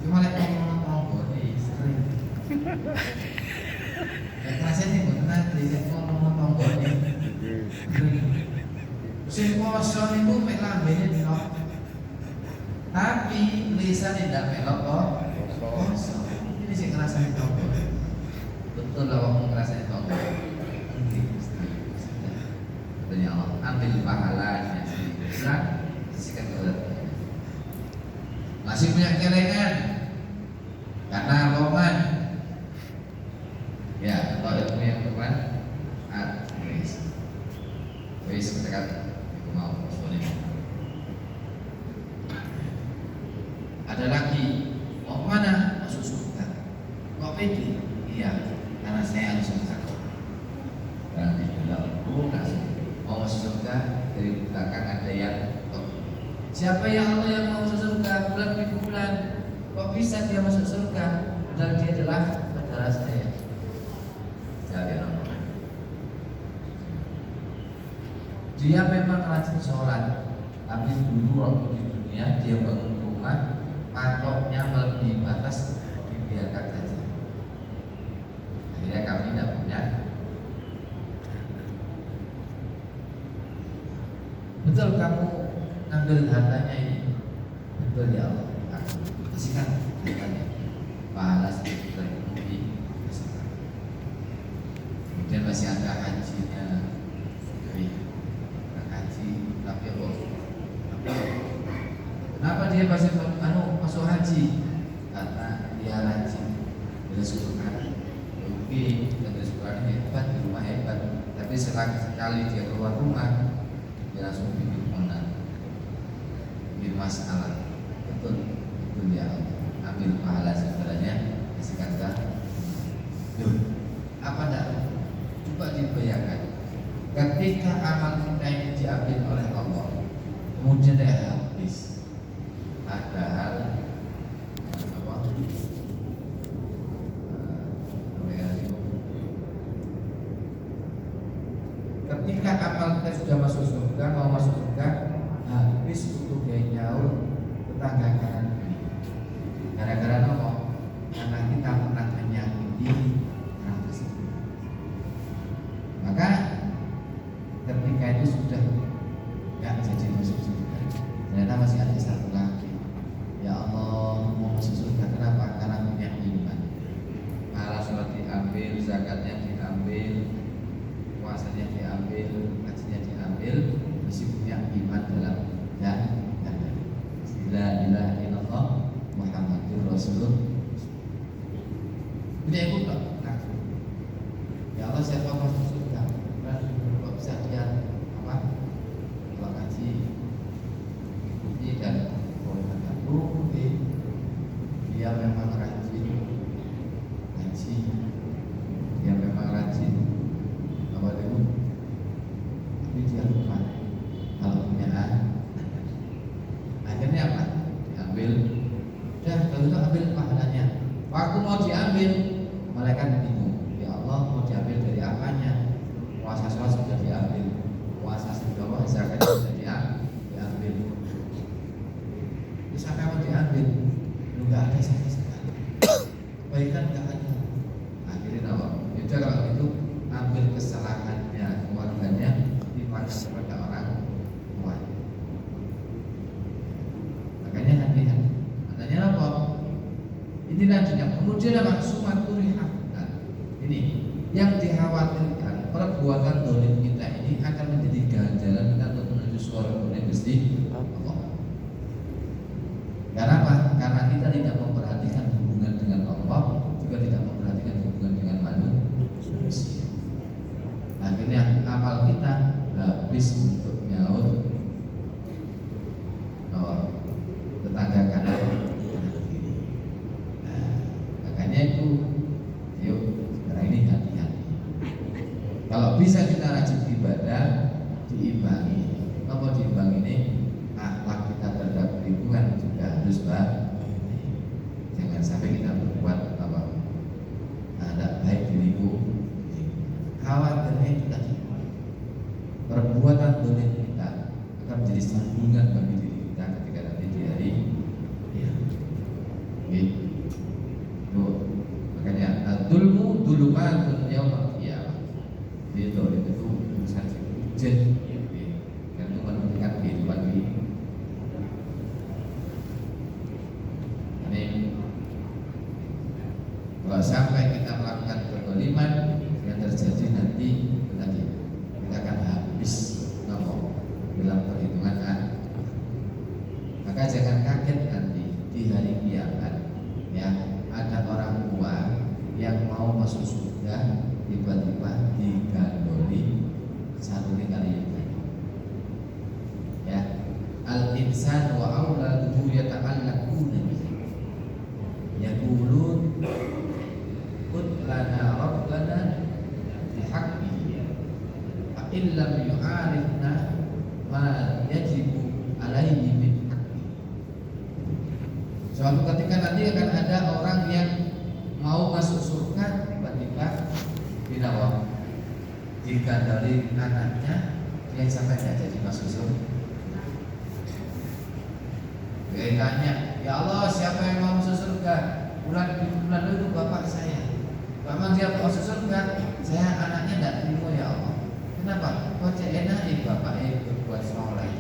Cuma lek ngomong tonggo iki sering. Lek rasane mboten nate lek ngomong tonggo iki. Sing poso niku mek lambene melok. Tapi lisane ndak melok kok. Poso. Ini sing ngrasani tonggo. Betul lah wong ngrasani tonggo. Katanya Allah, ambil pahalanya silahkan sikat berat. Masih punya kelengan karena loman ya, kalau ilmu yang teman wis dekat mau boleh. Ada lagi mau mana? Masuk surga. Kok pede? Iya, karena saya harus surga. Berarti bilang mau masuk surga, dari belakang ada yang siapa yang Allah yang mau masuk surga bulan demi bulan, kok bisa dia masuk surga padahal dia adalah saudara saya. Jadi dia memang rajin sholat, tapi dulu waktu di dunia dia bangun rumah patoknya melebihi batas, dibiarkan saja. Akhirnya kami tidak punya. Betul kamu ngambil hartanya ini, betul ya Allah, aku kasihkan hartanya, pahala sedikit terpenuhi. Kemudian masih ada hajinya, haji tapi apa? Kenapa dia masih masuk haji? Karena dia rajin, bersyukur, mungkin dan bersyukur hebat di rumah hebat, tapi sekali dia keluar rumah dia langsung bikin onar, bikin masalah. Betul ya Allah, ambil pahala sebenarnya kasihkan apa dah? Coba dibayangkan ketika amal kita ini diambil oleh Allah, kemudian dia habis, padahal ketika amal kita sudah masuk surga, mau masuk surga, habis untuk dia nyaur tetangga kanan kiri. Gara-gara apa? Karena kita pernah menyakiti orang tersebut. Maka ketika itu sudah nggak jadi masuk surga, ternyata masih ada satu lagi. Ya Allah, mau masuk surga kenapa? Karena punya iman. Pahala sholat diambil, zakatnya diambil, puasanya diambil, hajinya diambil, masih punya iman dalam dan la ilaha illallah Muhammadur Rasulullah. Punya ikut tak? Ya Allah, siapa masuk surga? Kok bisa dia apa? Kalau haji ikuti dan boleh bukti dia memang rajin haji, dia memang rajin awal itu, tapi dia lupa kalau punya akhirnya apa? Diambil, dan kalau itu ambil pahalanya. Waktu mau diambil, malaikat bingung. Ya Allah, mau diambil dari apanya? Puasa sholat sudah diambil, puasa sedekah zakat sudah diambil. Terus apa mau diambil? Lu nggak ada sama sekali. Kebaikan nggak ada. Akhirnya apa? Yaudah kalau itu ambil kesalahannya keluarganya dipandang kepada orang tua. Makanya hati-hati. Katanya apa? Inilah dunia. Kemudian apa? Sumaturi hafdan. Ini yang dikhawatirkan perbuatan dolim kita ini akan menjadi ganjalan kita untuk menuju surga oleh Gusti Allah. Karena apa? Karena kita tidak memperhatikan hubungan dengan Allah, juga tidak memperhatikan hubungan dengan manusia. Akhirnya amal kita habis untuk nyaur tetangga kanan kiri. Makanya itu, yuk sekarang ini hati-hati. Kalau bisa kita rajin ibadah, diimbangi. Apa diimbangi ini? Akhlak kita terhadap lingkungan juga harus baik. Jangan sampai kita berbuat apa ada baik di lingkungan. Khawatirnya itu tadi, perbuatan dolim kita akan menjadi sambungan bagi diri kita ketika nanti di hari dzulumatun yaumil qiyamah. Itu urusan hujan kan itu menentukan kehidupan ini. Kalau sampai kita melakukan kezaliman yang terjadi nanti tadi kita akan habis dalam perhitungan maka jangan kaget nanti di hari kiamat ya ada orang tua yang mau masuk surga tiba-tiba digandoli saruni kali ya al-insan wa auladuhu yata'allaquna bihi yaqulun qul lana rabbana bihaqqihi fa illam yu'arifna ma yajibu alaihi min haqqi. Suatu ketika nanti akan ada orang yang mau masuk surga tiba-tiba bilang jika dari anaknya dia sampai tidak jadi masuk surga. Dia tanya, ya Allah siapa yang mau masuk surga? Bulan itu bapak saya. Bapak dia mau masuk surga, saya anaknya tidak terima ya Allah. Kenapa? Kok enak bapak berbuat soleh,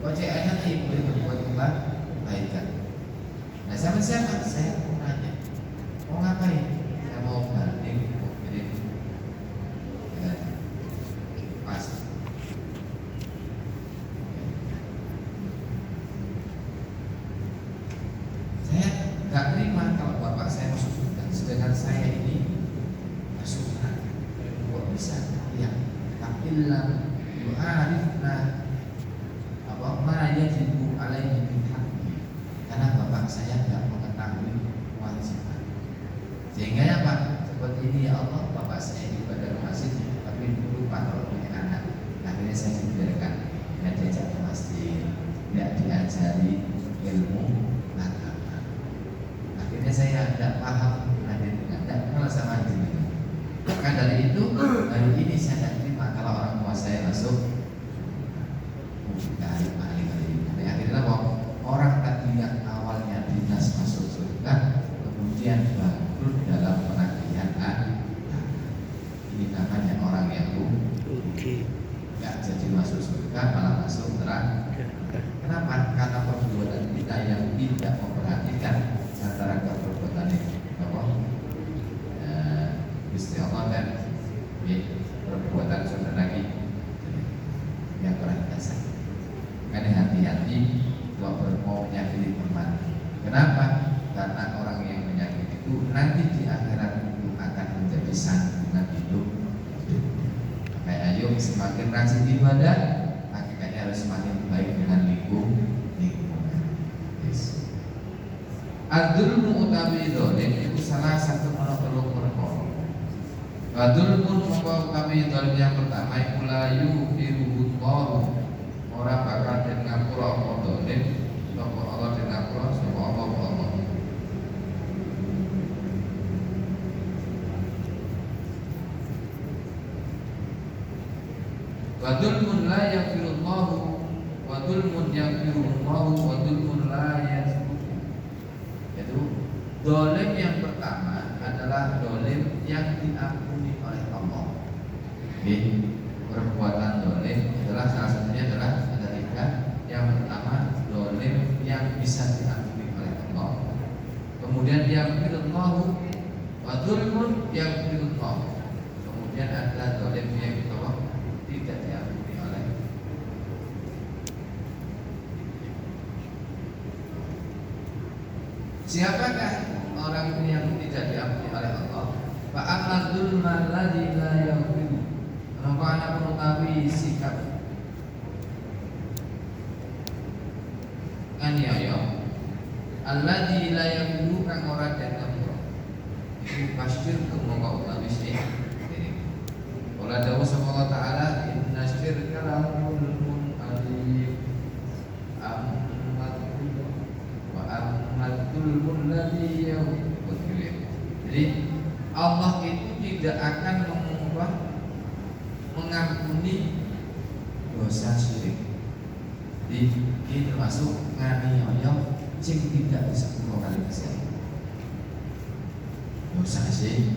kok enak ibu berbuat kebaikan. Nah sama siapa? Saya mau nanya, mau ngapain? Saya mau banding, mau kirim pas. Saya nggak terima kalau bapak saya masuk surga, sedangkan saya ini masuk neraka. Kok bisa? Ya, takilah yu'arifna apa ma yajibu alaihi min haqqi. Karena bapak saya tidak mengetahui kewajiban. Sehingga ya Pak, seperti ini ya Allah, bapak saya di ibadah masjid tapi lupa kalau punya anak. Akhirnya saya dibiarkan tidak diajak ke masjid, tidak diajari ilmu agama. Akhirnya saya tidak paham tidak kenal sama jenengan. Maka dari itu hari ini saya tidak terima kalau orang tua saya masuk akhirnya orang tadinya awalnya dinas masuk surga kemudian bangkrut dalam penagihan ini namanya orang yang nggak jadi masuk surga malah masuk neraka. Kenapa? Karena perbuatan kita yang tidak memperhatikan antara perbuatan Gusti Allah dan perbuatan saudara kita yang kurang biasa. Karena hati-hati kalau mau menyakiti teman. Kenapa? Karena orang yang menyakiti itu nanti di akhirat itu akan menjadi sandungan hidup. Kayak ayo semakin rajin ibadah, hakikatnya harus semakin baik dengan lingkungan. Yes. Ad-dzulmu utawi dzalim itu salah satu telung perkara. Ad-dzulmu utawi dzalim yang pertama iku layu firullahu ora bakal den ngapura apa dzalim sapa Allah den ngapura sapa Allah. Wa dzulmun la yaghfirullahu wa dzulmun yaghfirullahu wa dzulmun la yaghfiru. Yaitu dolim yang pertama adalah dolim yang diampuni oleh Allah. Perbuatan dolim adalah salah satunya adalah ada tiga. Yang pertama dolim yang bisa diampuni oleh Allah. Kemudian yang firullahu wa dzulmun yang firullahu. Kemudian ada dolim yang tidak diampuni oleh. Siapakah orang ini yang tidak diampuni oleh Allah? Fa'amadul maladzi la yaghfiru. Mengko anak mengetahui sikap aniaya alladzi la yaghfiru kang ora den ngapura. Iku pasti mongko utawi sih. Qala dawuh Allah taala inna syirka la zulmun alim. Jadi Allah itu tidak akan mengampuni dosa syirik. Jadi ini termasuk nganiaya sing tidak bisa kali kesehatan. Dosa syirik.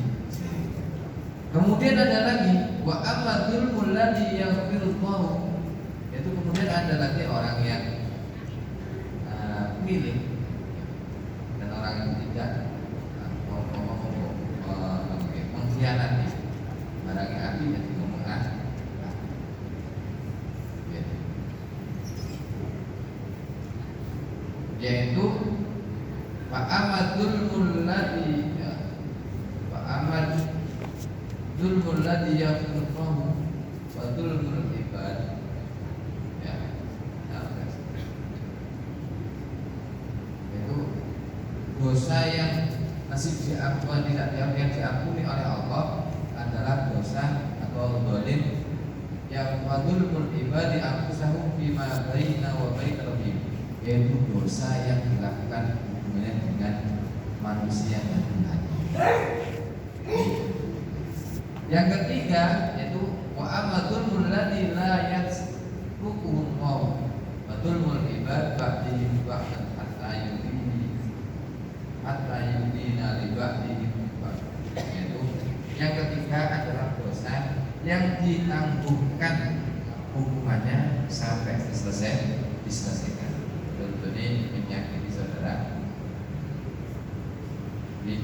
Kemudian ada lagi wa amadul muladi yang firullahu, yaitu kemudian ada lagi orang yang milih dan orang yang tidak mengkhianati barang yang api jadi ngomong yaitu Pak Amadul Muladi Zulmul ladzi yaqulu wa zulmul ibad. Ya. Itu dosa yang masih diampuni, yang diampuni oleh Allah adalah dosa atau zalim yang zulmul ibad anfusahum bima baina wa baina rabbihim, yaitu dosa yang dilakukan hubungannya dengan manusia dan Tuhan. Yang ketiga yaitu wa amadul muladi la yasbuquhum maut wa zulmul ibad ba'dihim ba'dan hatta yudina li ba'dihim. Yaitu yang ketiga adalah dosa yang ditangguhkan hukumannya sampai diselesaikan. Contohnya menyakiti saudara. Di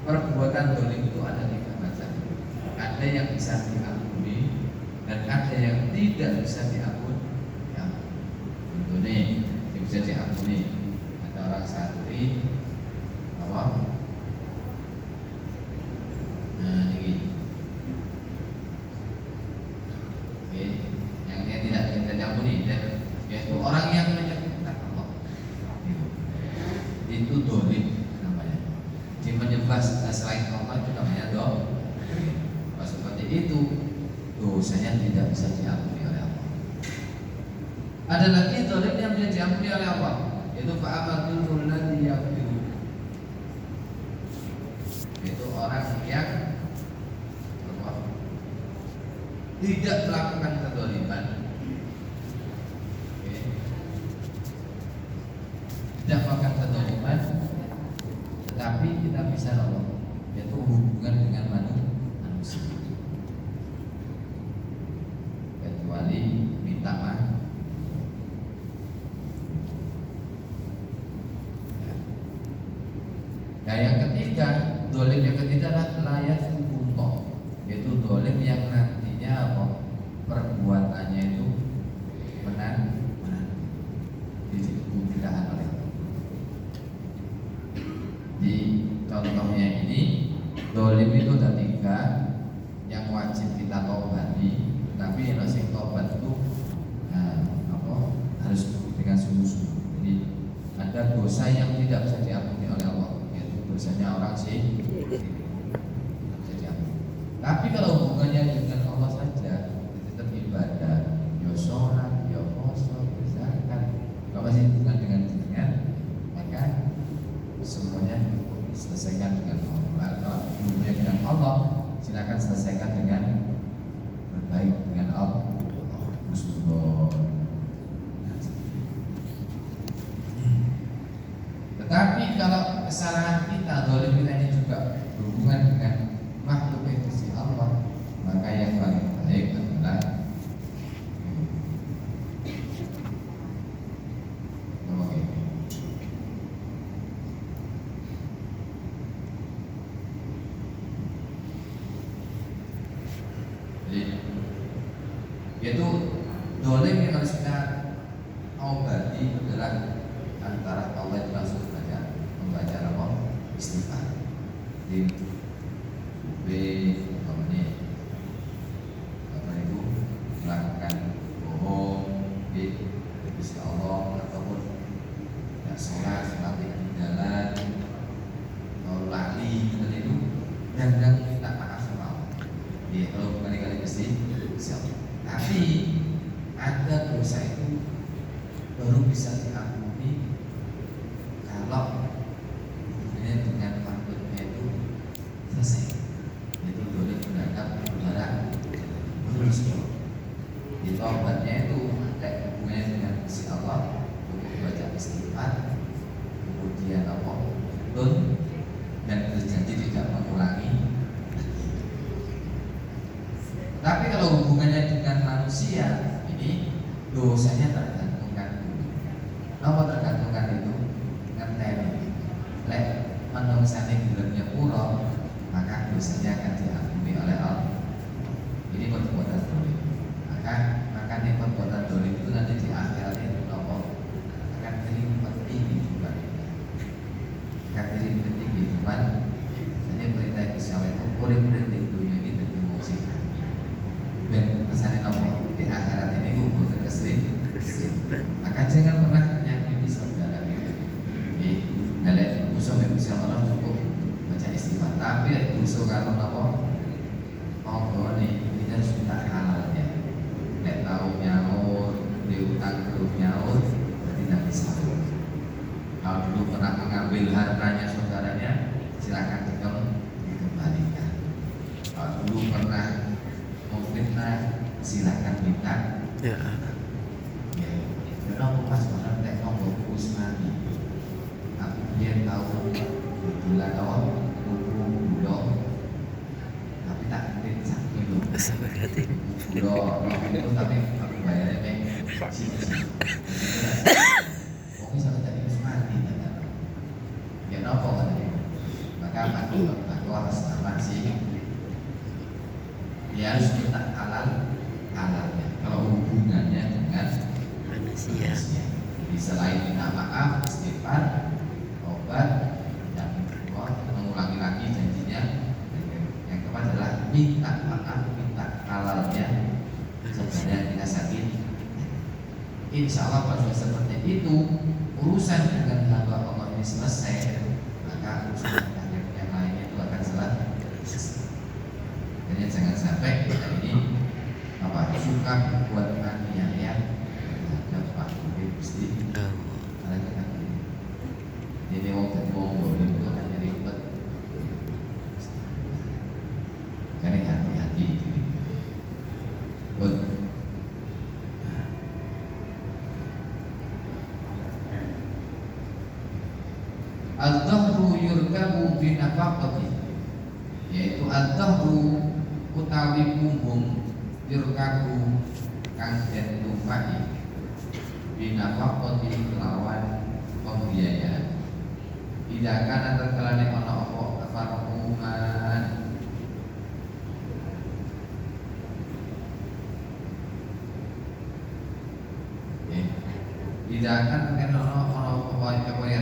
perbuatan zalim itu ada tiga macam. Ada yang bisa diampuni dan ada yang tidak bisa diampuni. Ya. Contohnya yang bisa diampuni ada orang santri awam. Nah ini, oke, yang tidak diampuni dan yaitu orang yang menyebutkan Allah. Itu zalim namanya. Dia menyembah selain Allah itu namanya zalim. Seperti itu dosanya tidak bisa diampuni oleh Allah. Ada lagi zalim yang bisa diampuni oleh Allah, yaitu fa'amatul muladi yaghfiru, yaitu orang yang tidak melakukan kezaliman, tidak melakukan kezaliman, tetapi kita bisa nolong, yaitu hubungan dengan manusia. Kecuali minta maaf. Nah yang ketiga, dolim yang ketiga adalah layak hukum, yaitu dolim yang nantinya apa? Perbuatannya itu benar dibuktikan oleh. Di contohnya ini, dolim itu ada tiga yang wajib kita taubati. Tapi yang nasi tobat itu harus dengan sungguh-sungguh. Jadi ada dosa yang tidak bisa diampuni oleh Allah, yaitu dosanya orang sih bisa diampuni. Tapi kalau hubungannya dengan Allah saja, tetap ibadah, ya sholat, ya puasa, ya zakat, kalau masih hubungan dengan maka semuanya selesaikan dengan Allah. Kalau hubungannya dengan Allah, silakan selesaikan dengan baik dengan Allah. Tetapi kalau kesalahan kita, zalim kita ini juga berhubungan dengan makhluk yang di Allah, maka yang paling baik adalah yaitu zalim yang harus kita obati adalah antara Allah itu langsung membaca apa? Istighfar. Di apa itu melakukan bohong di sisi Allah ataupun ya sholat ketinggalan atau lali itu dan minta maaf sama Allah. Ya kalau kali-kali mesti siap. Tapi ada dosa itu baru bisa diampuni kalau hubungannya dengan makhluknya itu selesai. Itu boleh mendapat perbuatan lurus. Di taubatnya itu ada hubungannya dengan Gusti Allah, untuk baca istighfar, kemudian apa? Tun dan berjanji tidak mengulangi. dosanya tergantungkan. Napa tergantungkan itu? Ngenteni. Lek menungsane gelem pura, maka dosanya akan diampuni oleh Allah. Ini perbuatan dolim. Makanya perbuatan dolim itu nanti di akhirat itu nopo akan terlibat tinggi juga. Akan terlibat tinggi cuman hanya perintah Islam itu boleh berhenti dunia ini dan musibah. Dan pesannya nopo di akhirat ini bukan kesering. Maka jangan pernah menyakiti saudara kita. Kalau usul yang bisa orang cukup baca istighfar. Tapi usul kalau nopo oh nih kita harus minta halalnya. Lek tahu nyaur, diutang belum nyaur, berarti tidak bisa. Kalau dulu pernah mengambil hartanya saudaranya, silakan dikembalikan. Kalau dulu pernah memfitnah, silakan minta. Ya. Kenapa pas orang tek ngomong usmani? Aku dia tahu gula awal, buku bulog, tapi tak ngerti sakit itu. Bulog itu tapi aku bayarnya kayak sini. Mungkin sampai tadi usmani kan? Ya kenapa kan? Maka aku harus apa sih? Dia harus minta halalnya. Kalau hubungannya dengan manusia. Jadi selain minta maaf, istighfar, obat, dan mengulangi lagi janjinya. Yang keempat adalah minta maaf, minta halalnya. Sebenarnya kita sakit. Insya Allah kalau sudah seperti itu, urusan dengan hamba Allah ini selesai, maka urusan yang lainnya itu akan selesai. Jadi jangan sampai kita ini suka buat aniaya Pak mesti ada kan. Jadi wong itu akan jadi ribet. Jadi hati-hati. Betul. Al-dahru yurkabu binafaqati, yaitu al-dahru utawi punggung yurkabu kang den tumpaki binafaqati kelawan pembiayaan. Idakan antar kalane ana apa farquman idakan kan ana apa ya